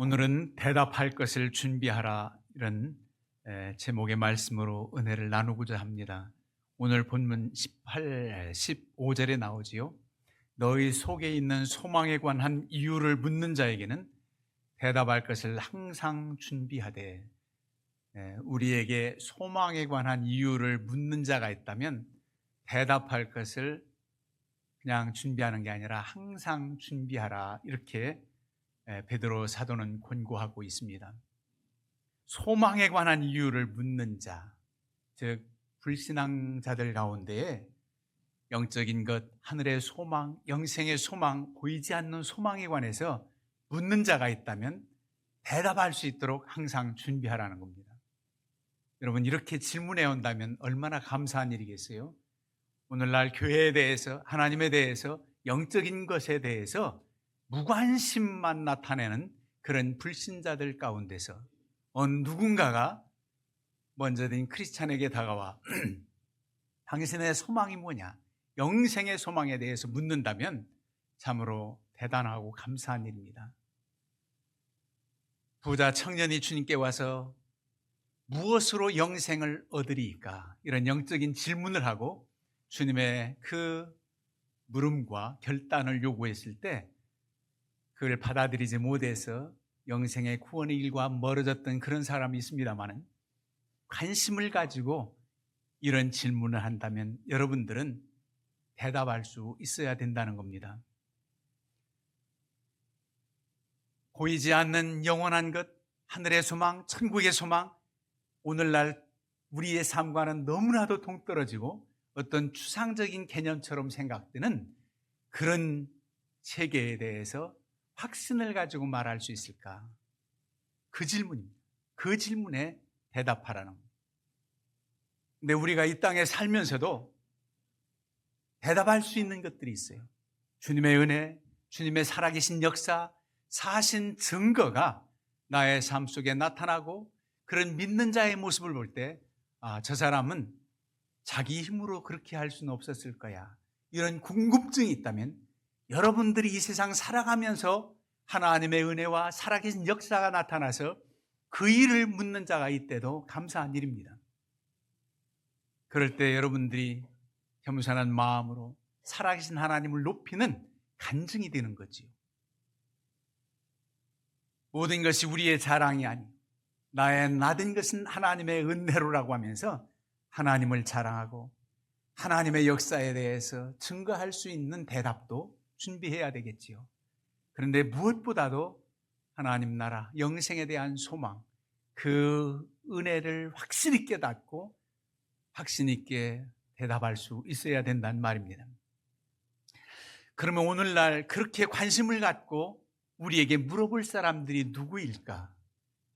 오늘은 대답할 것을 준비하라 이런 제목의 말씀으로 은혜를 나누고자 합니다. 오늘 본문 15절에 나오지요. 너희 속에 있는 소망에 관한 이유를 묻는 자에게는 대답할 것을 항상 준비하되. 우리에게 소망에 관한 이유를 묻는 자가 있다면 대답할 것을 그냥 준비하는 게 아니라 항상 준비하라, 이렇게 베드로 사도는 권고하고 있습니다. 소망에 관한 이유를 묻는 자, 즉 불신앙자들 가운데에 영적인 것, 하늘의 소망, 영생의 소망, 보이지 않는 소망에 관해서 묻는 자가 있다면 대답할 수 있도록 항상 준비하라는 겁니다. 여러분, 이렇게 질문해 온다면 얼마나 감사한 일이겠어요? 오늘날 교회에 대해서, 하나님에 대해서, 영적인 것에 대해서 무관심만 나타내는 그런 불신자들 가운데서 누군가가 먼저든 크리스찬에게 다가와 당신의 소망이 뭐냐, 영생의 소망에 대해서 묻는다면 참으로 대단하고 감사한 일입니다. 부자 청년이 주님께 와서 무엇으로 영생을 얻으리이까, 이런 영적인 질문을 하고 주님의 그 물음과 결단을 요구했을 때 그걸 받아들이지 못해서 영생의 구원의 일과 멀어졌던 그런 사람이 있습니다만, 관심을 가지고 이런 질문을 한다면 여러분들은 대답할 수 있어야 된다는 겁니다. 보이지 않는 영원한 것, 하늘의 소망, 천국의 소망, 오늘날 우리의 삶과는 너무나도 동떨어지고 어떤 추상적인 개념처럼 생각되는 그런 세계에 대해서 확신을 가지고 말할 수 있을까? 그 질문입니다. 그 질문에 대답하라는 겁니다. 근데 우리가 이 땅에 살면서도 대답할 수 있는 것들이 있어요. 주님의 은혜, 주님의 살아계신 역사, 사신 증거가 나의 삶 속에 나타나고, 그런 믿는 자의 모습을 볼 때 저 사람은 자기 힘으로 그렇게 할 수는 없었을 거야, 이런 궁금증이 있다면 여러분들이 이 세상 살아가면서 하나님의 은혜와 살아계신 역사가 나타나서 그 일을 묻는 자가 있대도 감사한 일입니다. 그럴 때 여러분들이 겸손한 마음으로 살아계신 하나님을 높이는 간증이 되는 거지요. 모든 것이 우리의 자랑이 아니고 나의 나된 것은 하나님의 은혜로라고 하면서 하나님을 자랑하고 하나님의 역사에 대해서 증거할 수 있는 대답도 준비해야 되겠지요. 그런데 무엇보다도 하나님 나라, 영생에 대한 소망, 그 은혜를 확실히 깨닫고 확신 있게 대답할 수 있어야 된다는 말입니다. 그러면 오늘날 그렇게 관심을 갖고 우리에게 물어볼 사람들이 누구일까?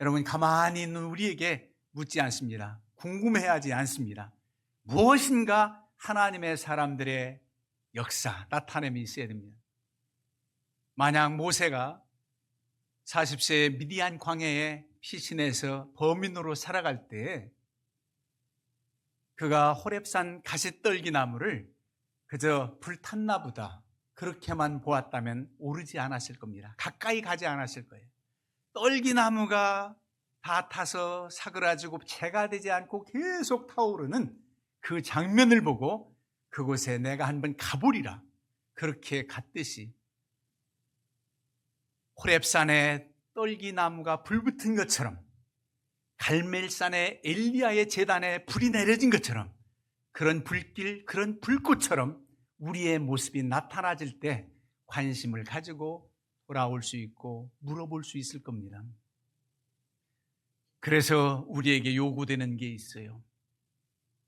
여러분, 가만히 있는 우리에게 묻지 않습니다. 궁금해하지 않습니다. 무엇인가 하나님의 사람들의 역사, 나타냄이 있어야 됩니다. 만약 모세가 40세의 미디안 광야에 피신해서 범인으로 살아갈 때 그가 호렙산 가시떨기 나무를 그저 불탔나 보다 그렇게만 보았다면 오르지 않았을 겁니다. 가까이 가지 않았을 거예요. 떨기나무가 다 타서 사그라지고 재가 되지 않고 계속 타오르는 그 장면을 보고 그곳에 내가 한번 가보리라, 그렇게 갔듯이 호렙산에 떨기나무가 불붙은 것처럼, 갈멜산의 엘리야의 제단에 불이 내려진 것처럼, 그런 불길, 그런 불꽃처럼 우리의 모습이 나타나질 때 관심을 가지고 돌아올 수 있고 물어볼 수 있을 겁니다. 그래서 우리에게 요구되는 게 있어요.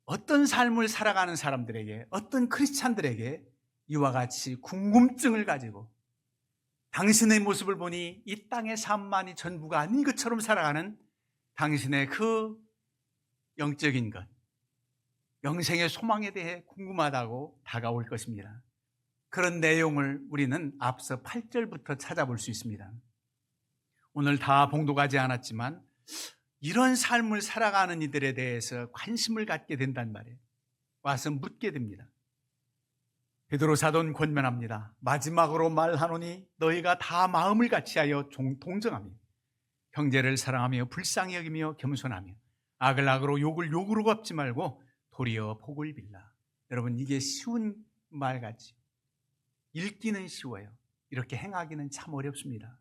어떤 삶을 살아가는 사람들에게, 어떤 크리스찬들에게 이와 같이 궁금증을 가지고 당신의 모습을 보니 이 땅의 삶만이 전부가 아닌 것처럼 살아가는 당신의 그 영적인 것, 영생의 소망에 대해 궁금하다고 다가올 것입니다. 그런 내용을 우리는 앞서 8절부터 찾아볼 수 있습니다. 오늘 다 봉독하지 않았지만 이런 삶을 살아가는 이들에 대해서 관심을 갖게 된단 말이에요. 와서 묻게 됩니다. 베드로 사도는 권면합니다. 마지막으로 말하노니 너희가 다 마음을 같이하여 동정하며 형제를 사랑하며 불쌍히 여기며 겸손하며 악을 악으로 욕을 욕으로 갚지 말고 도리어 복을 빌라. 여러분, 이게 쉬운 말 같지? 읽기는 쉬워요. 이렇게 행하기는 참 어렵습니다.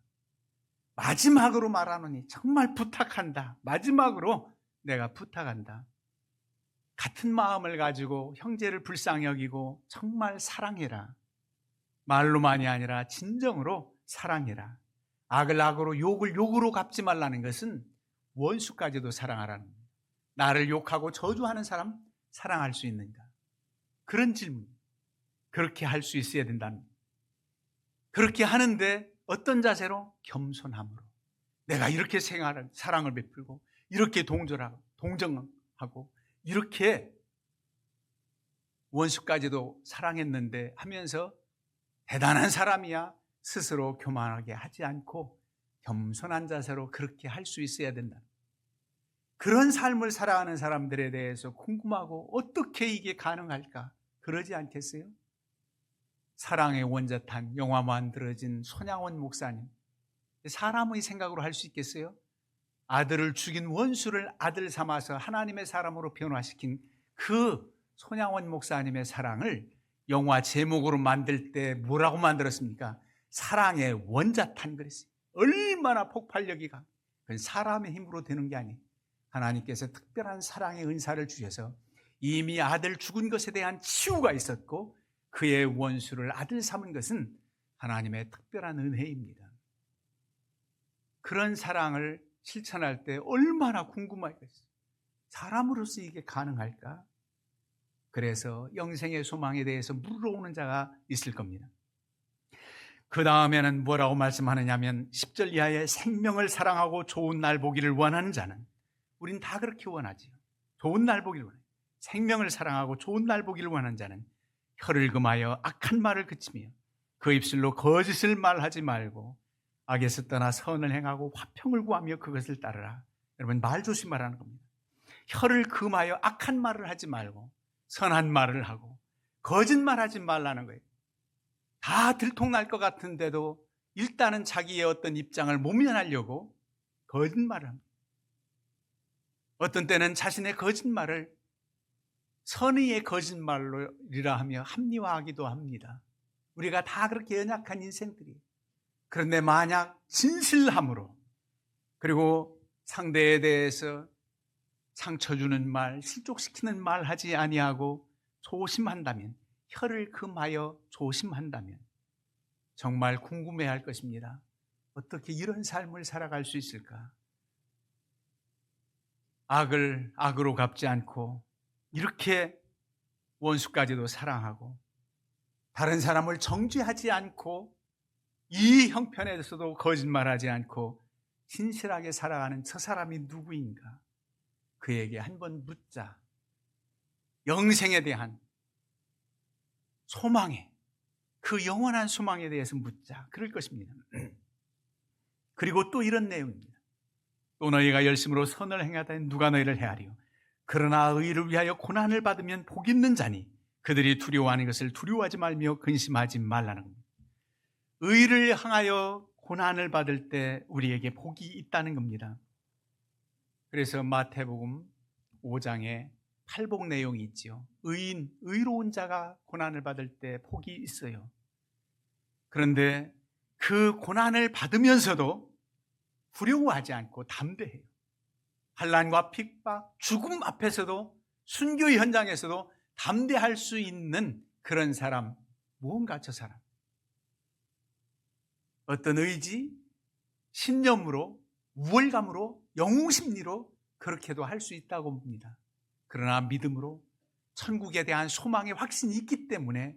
마지막으로 말하노니 정말 부탁한다. 마지막으로 내가 부탁한다. 같은 마음을 가지고 형제를 불쌍히 여기고 정말 사랑해라. 말로만이 아니라 진정으로 사랑해라. 악을 악으로 욕을 욕으로 갚지 말라는 것은 원수까지도 사랑하라는 겁니다. 나를 욕하고 저주하는 사람 사랑할 수 있는가? 그런 질문. 그렇게 할 수 있어야 된다는 겁니다. 그렇게 하는데 어떤 자세로? 겸손함으로. 내가 이렇게 사랑을 베풀고 이렇게 동정하고 이렇게 원수까지도 사랑했는데 하면서 대단한 사람이야 스스로 교만하게 하지 않고 겸손한 자세로 그렇게 할 수 있어야 된다. 그런 삶을 살아가는 사람들에 대해서 궁금하고 어떻게 이게 가능할까? 그러지 않겠어요? 사랑의 원자탄 영화 만들어진 손양원 목사님, 사람의 생각으로 할 수 있겠어요? 아들을 죽인 원수를 아들 삼아서 하나님의 사람으로 변화시킨 그 손양원 목사님의 사랑을 영화 제목으로 만들 때 뭐라고 만들었습니까? 사랑의 원자탄 그랬어요. 얼마나 폭발력이 강해요. 그건 사람의 힘으로 되는 게 아니에요. 하나님께서 특별한 사랑의 은사를 주셔서 이미 아들 죽은 것에 대한 치유가 있었고 그의 원수를 아들 삼은 것은 하나님의 특별한 은혜입니다. 그런 사랑을 실천할 때 얼마나 궁금하겠어요. 사람으로서 이게 가능할까? 그래서 영생의 소망에 대해서 물어오는 자가 있을 겁니다. 그 다음에는 뭐라고 말씀하느냐면 10절 이하에 생명을 사랑하고 좋은 날 보기를 원하는 자는, 우린 다 그렇게 원하지요. 좋은 날 보기를 원해요. 생명을 사랑하고 좋은 날 보기를 원하는 자는 혀를 금하여 악한 말을 그치며 그 입술로 거짓을 말하지 말고 악에서 떠나 선을 행하고 화평을 구하며 그것을 따르라. 여러분, 말 조심하라는 겁니다. 혀를 금하여 악한 말을 하지 말고 선한 말을 하고 거짓말하지 말라는 거예요. 다 들통날 것 같은데도 일단은 자기의 어떤 입장을 모면하려고 거짓말을 합니다. 어떤 때는 자신의 거짓말을 선의의 거짓말이라 하며 합리화하기도 합니다. 우리가 다 그렇게 연약한 인생들이에요. 그런데 만약 진실함으로, 그리고 상대에 대해서 상처 주는 말, 실족시키는 말 하지 아니하고 조심한다면, 혀를 금하여 조심한다면 정말 궁금해할 것입니다. 어떻게 이런 삶을 살아갈 수 있을까? 악을 악으로 갚지 않고 이렇게 원수까지도 사랑하고 다른 사람을 정죄하지 않고 이 형편에서도 거짓말하지 않고 진실하게 살아가는 저 사람이 누구인가? 그에게 한번 묻자. 영생에 대한 소망에, 그 영원한 소망에 대해서 묻자. 그럴 것입니다. 그리고 또 이런 내용입니다. 또 너희가 열심으로 선을 행하다니 누가 너희를 헤아리요? 그러나 의를 위하여 고난을 받으면 복 있는 자니 그들이 두려워하는 것을 두려워하지 말며 근심하지 말라는 겁니다. 의를 향하여 고난을 받을 때 우리에게 복이 있다는 겁니다. 그래서 마태복음 5장에 팔복 내용이 있지요. 의로운 자가 고난을 받을 때 복이 있어요. 그런데 그 고난을 받으면서도 두려워하지 않고 담대해요. 환난과 핍박, 죽음 앞에서도, 순교의 현장에서도 담대할 수 있는 그런 사람, 무언가 저 사람. 어떤 의지, 신념으로, 우월감으로, 영웅심리로 그렇게도 할 수 있다고 봅니다. 그러나 믿음으로 천국에 대한 소망의 확신이 있기 때문에,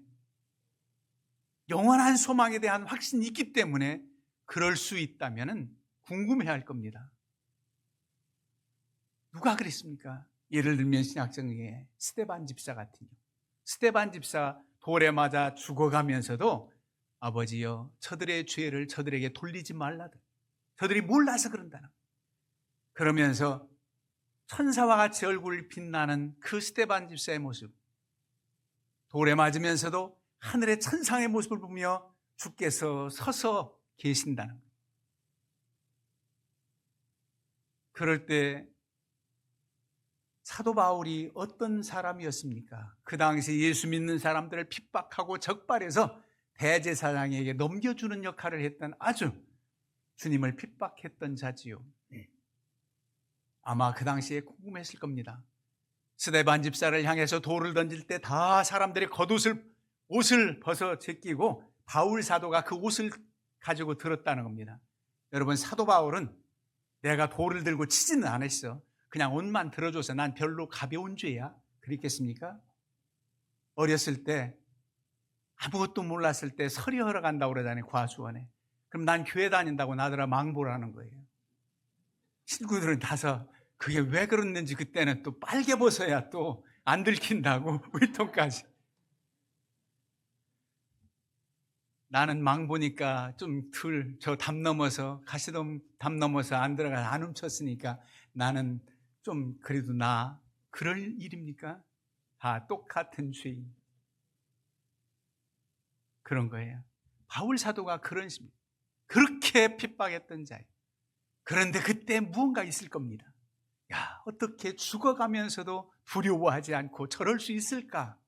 영원한 소망에 대한 확신이 있기 때문에 그럴 수 있다면 궁금해할 겁니다. 누가 그랬습니까? 예를 들면 신약성경에 스데반 집사 같은 경우. 스데반 집사 돌에 맞아 죽어가면서도 아버지여 저들의 죄를 저들에게 돌리지 말라들. 저들이 몰라서 그런다는. 그러면서 천사와 같이 얼굴이 빛나는 그 스데반 집사의 모습, 돌에 맞으면서도 하늘의 천상의 모습을 보며 주께서 서서 계신다는 거예요. 그럴 때 사도 바울이 어떤 사람이었습니까? 그 당시 예수 믿는 사람들을 핍박하고 적발해서 대제사장에게 넘겨주는 역할을 했던 아주 주님을 핍박했던 자지요. 아마 그 당시에 궁금했을 겁니다. 스데반 집사를 향해서 돌을 던질 때 다 사람들이 옷을 벗어 제끼고 바울 사도가 그 옷을 가지고 들었다는 겁니다. 여러분, 사도 바울은 내가 돌을 들고 치지는 않았어. 그냥 옷만 들어줘서 난 별로 가벼운 죄야. 그랬겠습니까? 어렸을 때 아무것도 몰랐을 때 설이 흘러간다고 그러잖아요. 과수원에. 그럼 난 교회 다닌다고 나더러 망보를 하는 거예요. 친구들은 다서 그게 왜 그랬는지 그때는 또 빨개 벗어야 또 안 들킨다고 울통까지. 나는 망보니까 좀 저 담 넘어서 가시덤 담 넘어서 안 들어가 안 훔쳤으니까 나는 좀 그래도 그럴 일입니까? 다 똑같은 죄인. 그런 거예요. 바울 사도가 그런 식입니다. 그렇게 핍박했던 자예요. 그런데 그때 무언가 있을 겁니다. 야, 어떻게 죽어가면서도 두려워하지 않고 저럴 수 있을까?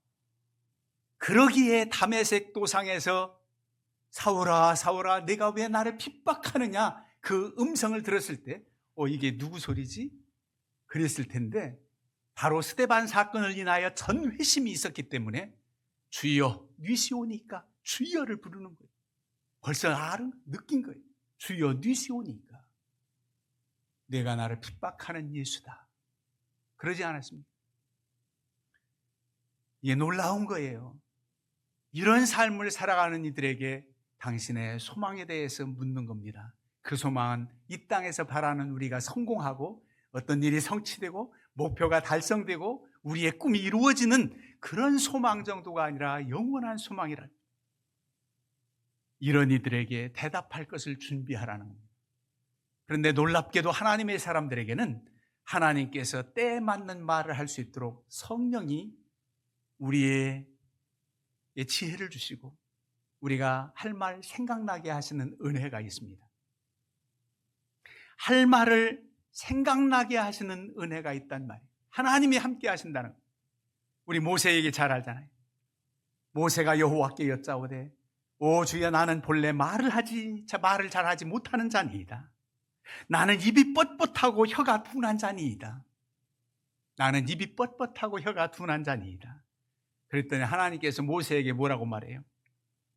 그러기에 다메섹 도상에서 사울아 사울아 내가 왜 나를 핍박하느냐 그 음성을 들었을 때 이게 누구 소리지? 그랬을 텐데 바로 스데반 사건을 인하여 전회심이 있었기 때문에 주여 뉘시오니까 주여를 부르는 거예요. 벌써 느낀 거예요. 주여 뉘시오니까 내가 나를 핍박하는 예수다. 그러지 않았습니까? 이게 놀라운 거예요. 이런 삶을 살아가는 이들에게 당신의 소망에 대해서 묻는 겁니다. 그 소망은 이 땅에서 바라는 우리가 성공하고 어떤 일이 성취되고 목표가 달성되고 우리의 꿈이 이루어지는 그런 소망 정도가 아니라 영원한 소망이라. 이런 이들에게 대답할 것을 준비하라는 겁니다. 그런데 놀랍게도 하나님의 사람들에게는 하나님께서 때에 맞는 말을 할 수 있도록 성령이 우리의 지혜를 주시고 우리가 할 말 생각나게 하시는 은혜가 있습니다. 할 말을 생각나게 하시는 은혜가 있단 말이에요. 하나님이 함께 하신다는 거예요. 우리 모세 얘기 잘 알잖아요. 모세가 여호와께 여짜오되 오 주여 나는 본래 말을 잘하지 못하는 자니이다. 나는 입이 뻣뻣하고 혀가 둔한 자니이다. 나는 입이 뻣뻣하고 혀가 둔한 자니이다. 그랬더니 하나님께서 모세에게 뭐라고 말해요?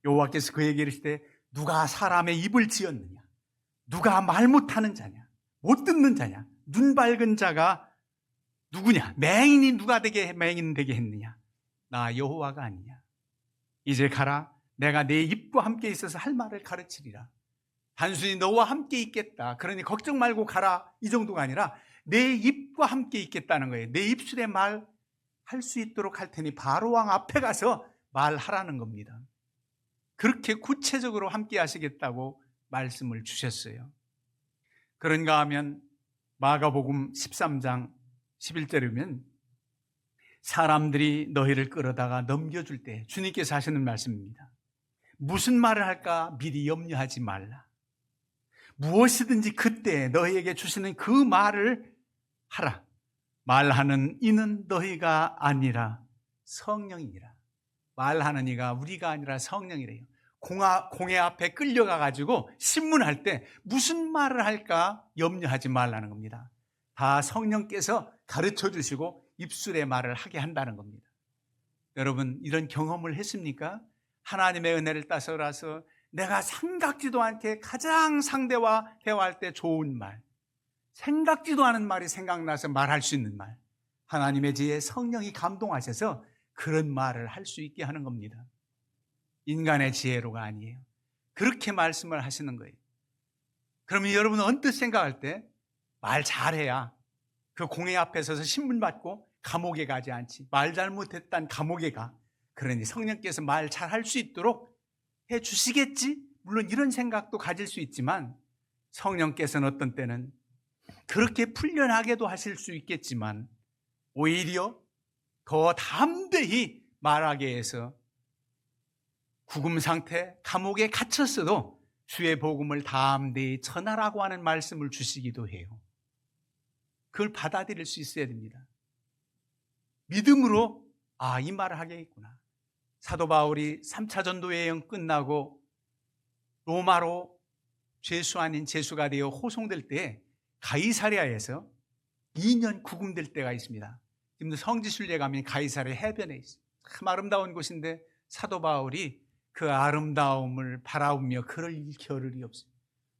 여호와께서 그에게 이르시되 누가 사람의 입을 지었느냐? 누가 말 못하는 자냐? 못 듣는 자냐? 눈 밝은 자가 누구냐? 맹인이 누가 맹인 되게 했느냐? 나 여호와가 아니냐? 이제 가라. 내가 내 입과 함께 있어서 할 말을 가르치리라. 단순히 너와 함께 있겠다. 그러니 걱정 말고 가라. 이 정도가 아니라 내 입과 함께 있겠다는 거예요. 내 입술에 말 할 수 있도록 할 테니 바로왕 앞에 가서 말하라는 겁니다. 그렇게 구체적으로 함께 하시겠다고 말씀을 주셨어요. 그런가 하면 마가복음 13장 11절이면 사람들이 너희를 끌어다가 넘겨줄 때 주님께서 하시는 말씀입니다. 무슨 말을 할까 미리 염려하지 말라. 무엇이든지 그때 너희에게 주시는 그 말을 하라. 말하는 이는 너희가 아니라 성령이니라. 말하는 이가 우리가 아니라 성령이래요. 공회 앞에 끌려가가지고 신문할 때 무슨 말을 할까 염려하지 말라는 겁니다. 다 성령께서 가르쳐 주시고 입술의 말을 하게 한다는 겁니다. 여러분 이런 경험을 했습니까? 하나님의 은혜를 따서라서 내가 생각지도 않게 가장 상대와 대화할 때 좋은 말, 생각지도 않은 말이 생각나서 말할 수 있는 말, 하나님의 지혜 성령이 감동하셔서 그런 말을 할 수 있게 하는 겁니다. 인간의 지혜로가 아니에요. 그렇게 말씀을 하시는 거예요. 그러면 여러분은 언뜻 생각할 때 말 잘해야 그 공회 앞에 서서 신문 받고 감옥에 가지 않지. 말 잘못했단 감옥에 가. 그러니 성령께서 말 잘할 수 있도록 해 주시겠지? 물론 이런 생각도 가질 수 있지만 성령께서는 어떤 때는 그렇게 풀려나게도 하실 수 있겠지만 오히려 더 담대히 말하게 해서 구금 상태, 감옥에 갇혔어도 주의 복음을 담대히 전하라고 하는 말씀을 주시기도 해요. 그걸 받아들일 수 있어야 됩니다. 믿음으로 이 말을 하겠구나. 사도 바울이 3차 전도 여행 끝나고 로마로 죄수 아닌 죄수가 되어 호송될 때 가이사랴에서 2년 구금될 때가 있습니다. 지금도 성지순례 가면 가이사랴 해변에 있어요. 참 아름다운 곳인데 사도 바울이 그 아름다움을 바라보며 그럴 겨를이 없어요.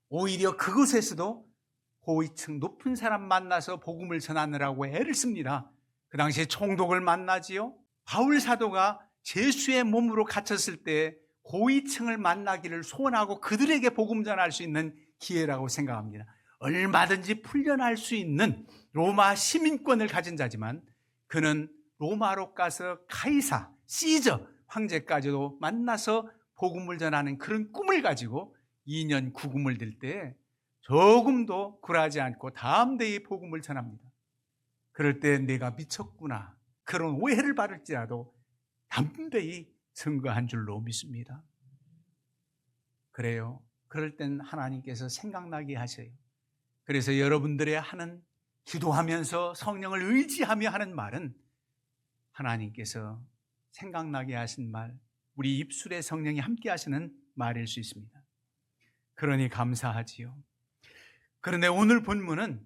오히려 그곳에서도 고위층 높은 사람 만나서 복음을 전하느라고 애를 씁니다. 그 당시에 총독을 만나지요. 바울 사도가 죄수의 몸으로 갇혔을 때 고위층을 만나기를 소원하고 그들에게 복음 전할 수 있는 기회라고 생각합니다. 얼마든지 풀려날 수 있는 로마 시민권을 가진 자지만 그는 로마로 가서 카이사, 시저 황제까지도 만나서 복음을 전하는 그런 꿈을 가지고 2년 구금을 들 때 조금도 굴하지 않고 담대히 복음을 전합니다. 그럴 때 내가 미쳤구나 그런 오해를 받을지라도 담대히 증거한 줄로 믿습니다. 그래요. 그럴 땐 하나님께서 생각나게 하셔요. 그래서 여러분들의 하는 기도하면서 성령을 의지하며 하는 말은 하나님께서 생각나게 하신 말, 우리 입술에 성령이 함께 하시는 말일 수 있습니다. 그러니 감사하지요. 그런데 오늘 본문은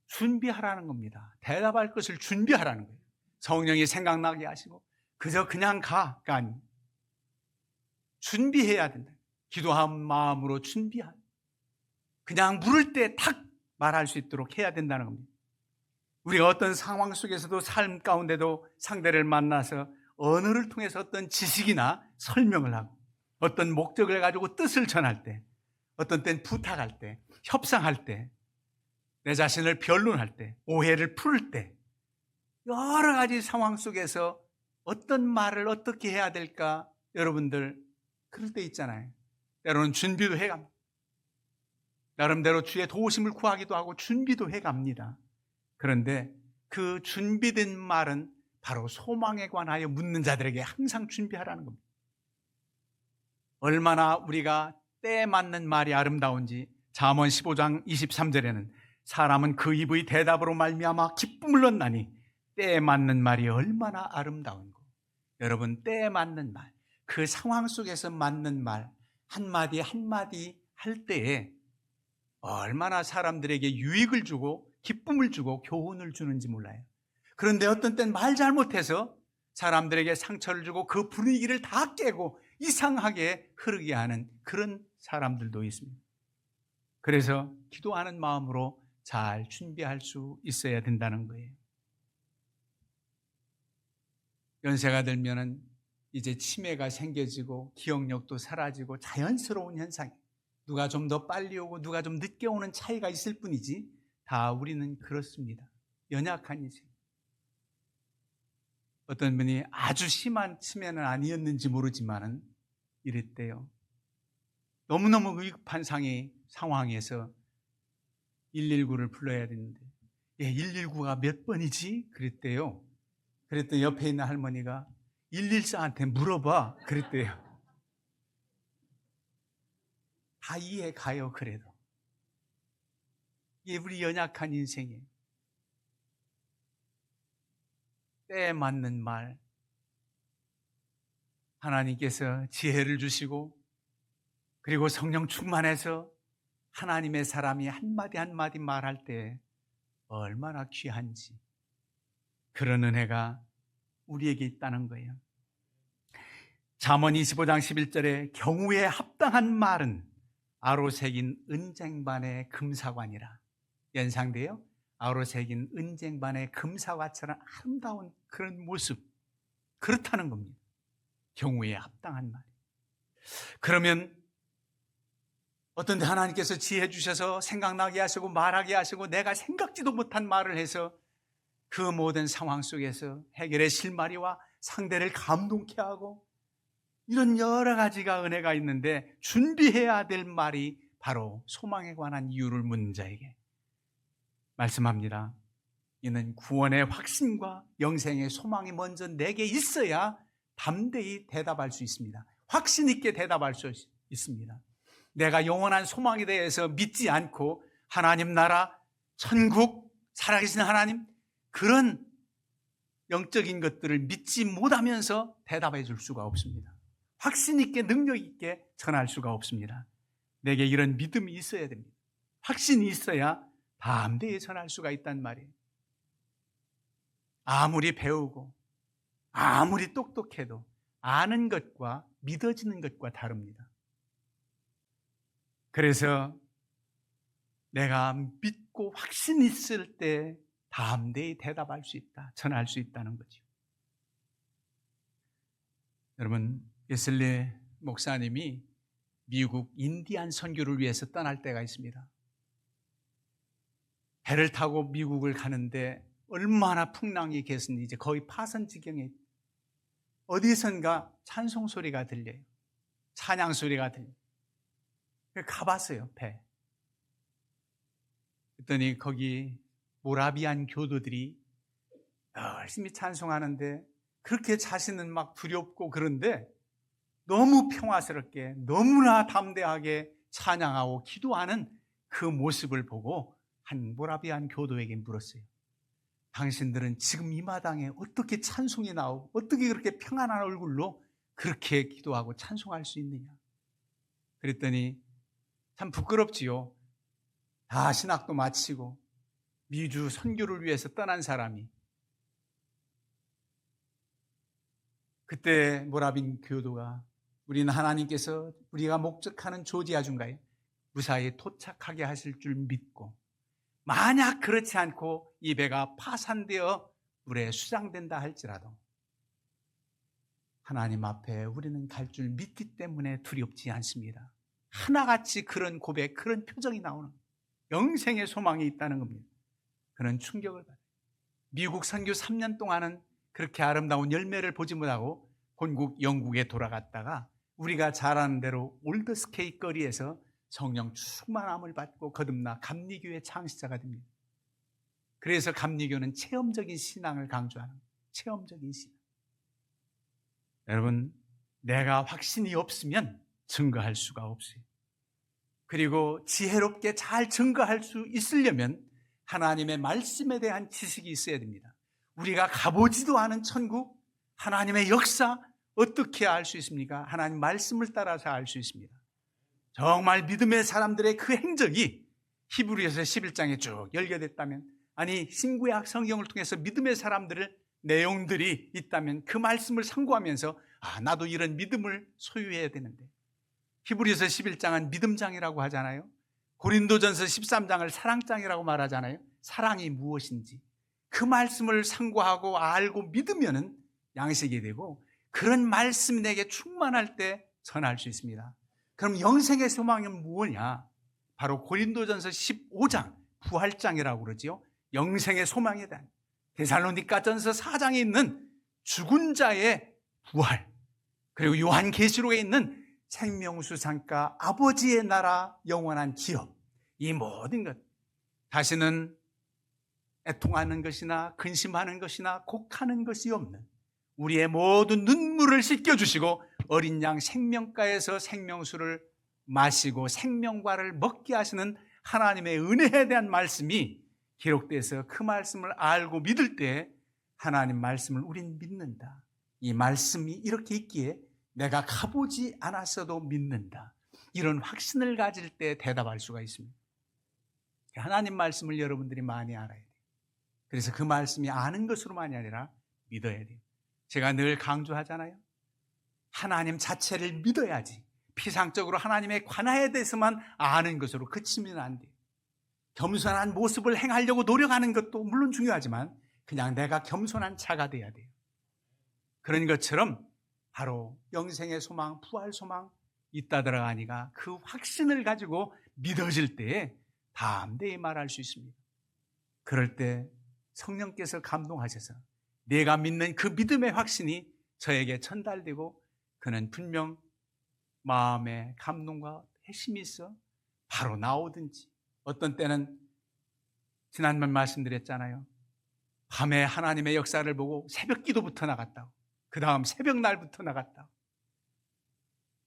준비하라는 겁니다. 대답할 것을 준비하라는 거예요. 성령이 생각나게 하시고 그저 그냥 가가 아니고 준비해야 된다. 기도한 마음으로 준비한 그냥 물을 때 탁 말할 수 있도록 해야 된다는 겁니다. 우리가 어떤 상황 속에서도 삶 가운데도 상대를 만나서 언어를 통해서 어떤 지식이나 설명을 하고 어떤 목적을 가지고 뜻을 전할 때 어떤 때는 부탁할 때 협상할 때 내 자신을 변론할 때 오해를 풀을 때 여러 가지 상황 속에서 어떤 말을 어떻게 해야 될까 여러분들 그럴 때 있잖아요. 때로는 준비도 해갑니다. 나름대로 주의 도우심을 구하기도 하고 준비도 해갑니다. 그런데 그 준비된 말은 바로 소망에 관하여 묻는 자들에게 항상 준비하라는 겁니다. 얼마나 우리가 때에 맞는 말이 아름다운지 잠언 15장 23절에는 사람은 그 입의 대답으로 말미암아 기쁨을 얻나니 때에 맞는 말이 얼마나 아름다운고. 여러분 때에 맞는 말, 그 상황 속에서 맞는 말 한마디 한마디 할 때에 얼마나 사람들에게 유익을 주고 기쁨을 주고 교훈을 주는지 몰라요. 그런데 어떤 때는 말 잘못해서 사람들에게 상처를 주고 그 분위기를 다 깨고 이상하게 흐르게 하는 그런 사람들도 있습니다. 그래서 기도하는 마음으로 잘 준비할 수 있어야 된다는 거예요. 연세가 들면은 이제 치매가 생겨지고 기억력도 사라지고 자연스러운 현상이에요. 누가 좀 더 빨리 오고 누가 좀 늦게 오는 차이가 있을 뿐이지 다 우리는 그렇습니다. 연약한 인생. 어떤 분이 아주 심한 치매는 아니었는지 모르지만은 이랬대요. 너무너무 위급한 상황에서 119를 불러야 되는데 119가 몇 번이지? 그랬대요. 그랬더니 옆에 있는 할머니가 114한테 물어봐 그랬대요. 다 이해 가요. 그래도 이게 우리 연약한 인생이에요. 때에 맞는 말 하나님께서 지혜를 주시고 그리고 성령 충만해서 하나님의 사람이 한마디 한마디 말할 때 얼마나 귀한지 그런 은혜가 우리에게 있다는 거예요. 잠언 25장 11절에 경우에 합당한 말은 아로 새긴 은쟁반의 금사관이라 연상돼요. 아로 새긴 은쟁반의 금사과처럼 아름다운 그런 모습 그렇다는 겁니다. 경우에 합당한 말. 그러면 어떤 데 하나님께서 지혜 주셔서 생각나게 하시고 말하게 하시고 내가 생각지도 못한 말을 해서 그 모든 상황 속에서 해결의 실마리와 상대를 감동케 하고 이런 여러 가지가 은혜가 있는데 준비해야 될 말이 바로 소망에 관한 이유를 묻는 자에게 말씀합니다. 이는 구원의 확신과 영생의 소망이 먼저 내게 있어야 담대히 대답할 수 있습니다. 확신 있게 대답할 수 있습니다. 내가 영원한 소망에 대해서 믿지 않고 하나님 나라, 천국, 살아계신 하나님, 그런 영적인 것들을 믿지 못하면서 대답해 줄 수가 없습니다. 확신 있게 능력 있게 전할 수가 없습니다. 내게 이런 믿음이 있어야 됩니다. 확신이 있어야 담대히 전할 수가 있단 말이에요. 아무리 배우고 아무리 똑똑해도 아는 것과 믿어지는 것과 다릅니다. 그래서 내가 믿고 확신 있을 때 담대히 대답할 수 있다, 전할 수 있다는 거죠. 여러분, 웨슬리 목사님이 미국 인디안 선교를 위해서 떠날 때가 있습니다. 배를 타고 미국을 가는데 얼마나 풍랑이 겠으니 이제 거의 파선 지경에 어디선가 찬송 소리가 들려요. 찬양 소리가 들려요. 가봤어요, 배. 그랬더니 거기 모라비안 교도들이 열심히 찬송하는데 그렇게 자신은 막 두렵고 그런데 너무 평화스럽게 너무나 담대하게 찬양하고 기도하는 그 모습을 보고 한 모라비안 교도에게 물었어요. 당신들은 지금 이 마당에 어떻게 찬송이 나오고 어떻게 그렇게 평안한 얼굴로 그렇게 기도하고 찬송할 수 있느냐? 그랬더니 참 부끄럽지요. 다 신학도 마치고 미주 선교를 위해서 떠난 사람이 그때 모라빈 교도가 우리는 하나님께서 우리가 목적하는 조지아 중가에 무사히 도착하게 하실 줄 믿고 만약 그렇지 않고 이 배가 파산되어 물에 수장된다 할지라도 하나님 앞에 우리는 갈 줄 믿기 때문에 두렵지 않습니다. 하나같이 그런 고백, 그런 표정이 나오는 영생의 소망이 있다는 겁니다. 그런 충격을 받아요. 미국 선교 3년 동안은 그렇게 아름다운 열매를 보지 못하고 본국 영국에 돌아갔다가 우리가 잘 아는 대로 올드스케이 거리에서 성령 충만함을 받고 거듭나 감리교의 창시자가 됩니다. 그래서 감리교는 체험적인 신앙을 강조하는 체험적인 신앙. 여러분, 내가 확신이 없으면 증거할 수가 없어요. 그리고 지혜롭게 잘 증거할 수 있으려면 하나님의 말씀에 대한 지식이 있어야 됩니다. 우리가 가보지도 않은 천국, 하나님의 역사 어떻게 알 수 있습니까? 하나님 말씀을 따라서 알 수 있습니다. 정말 믿음의 사람들의 그 행적이 히브리서 11장에 쭉 열려됐다면, 아니 신구약 성경을 통해서 믿음의 사람들의 내용들이 있다면 그 말씀을 상고하면서 나도 이런 믿음을 소유해야 되는데, 히브리서 11장은 믿음장이라고 하잖아요. 고린도전서 13장을 사랑장이라고 말하잖아요. 사랑이 무엇인지 그 말씀을 상고하고 알고 믿으면 양식이 되고, 그런 말씀이 내게 충만할 때 전할 수 있습니다. 그럼 영생의 소망은 무엇이냐? 바로 고린도전서 15장 부활장이라고 그러지요. 영생의 소망에 대한, 데살로니가전서 4장에 있는 죽은 자의 부활, 그리고 요한계시록에 있는 생명수상가 아버지의 나라 영원한 기업, 이 모든 것, 다시는 애통하는 것이나 근심하는 것이나 곡하는 것이 없는 우리의 모든 눈물을 씻겨주시고 어린 양 생명가에서 생명수를 마시고 생명과를 먹게 하시는 하나님의 은혜에 대한 말씀이 기록돼서 그 말씀을 알고 믿을 때 하나님 말씀을 우린 믿는다. 이 말씀이 이렇게 있기에 내가 가보지 않았어도 믿는다. 이런 확신을 가질 때 대답할 수가 있습니다. 하나님 말씀을 여러분들이 많이 알아야 돼요. 그래서 그 말씀이 아는 것으로만이 아니라 믿어야 돼요. 제가 늘 강조하잖아요. 하나님 자체를 믿어야지. 피상적으로 하나님의 관하에 대해서만 아는 것으로 그치면 안 돼요. 겸손한 모습을 행하려고 노력하는 것도 물론 중요하지만 그냥 내가 겸손한 자가 돼야 돼요. 그런 것처럼 바로 영생의 소망, 부활 소망 있다 들어가니까 그 확신을 가지고 믿어질 때에 담대히 말할 수 있습니다. 그럴 때 성령께서 감동하셔서 내가 믿는 그 믿음의 확신이 저에게 전달되고 그는 분명 마음에 감동과 회심이 있어 바로 나오든지, 어떤 때는 지난번 말씀드렸잖아요. 밤에 하나님의 역사를 보고 새벽 기도부터 나갔다고, 그 다음 새벽 날부터 나갔다고.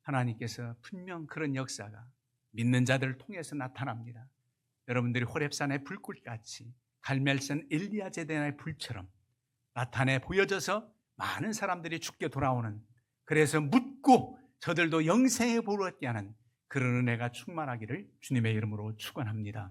하나님께서 분명 그런 역사가 믿는 자들을 통해서 나타납니다. 여러분들이 호렙산의 불꽃같이 갈멜산 엘리야 제단의 불처럼 나타내 보여져서 많은 사람들이 죽게 돌아오는, 그래서 묻고 저들도 영생에 보러 얻게 하는 그런 은혜가 충만하기를 주님의 이름으로 축원합니다.